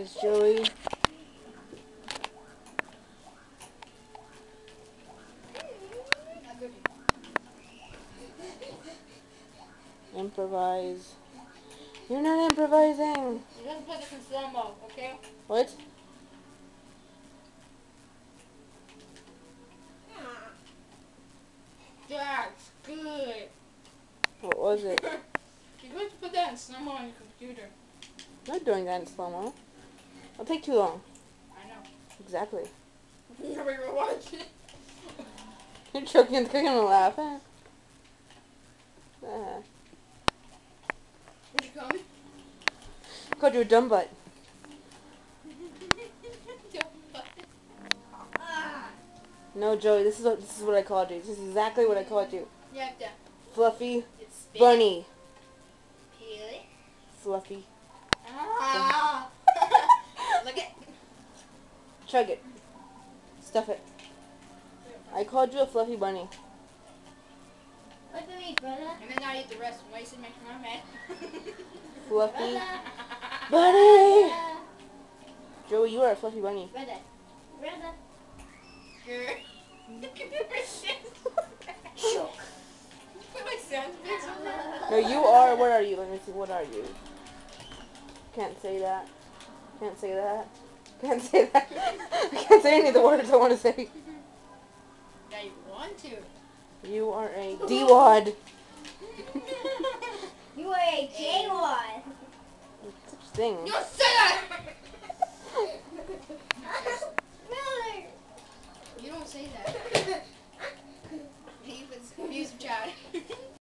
Improvise, Joey. Improvise. You're not improvising. You have to put this in slow-mo, okay? What? That's good. What was it? You're going to put that in slow-mo on your computer. I'm not doing that in slow-mo. It'll take too long. I know. Exactly. Never even watch it. You're choking and cooking and laughing. Where'd you call me? I called you a dumb butt. No, Joey, this is what I called you. This is exactly what I called you. You have to Fluffy spin bunny. Really? Fluffy. Ah. Look it. Chug it. Stuff it. I called you a fluffy bunny. Look at me, brother. And then now you eat the rest. Why you sit next to my man? Fluffy Brother. bunny. Joey, you are a fluffy bunny. Brother. Brother. Shook. Put my sound effects on that. No, you are. What are you? Let me see. What are you? Can't say that. Can't say that. Can't say that. I can't say any of the words I want to say. Now you want to. You are a D-wad. You are a J-wad. Such thing. You don't say that! Brother. You don't say that. He was abusive child.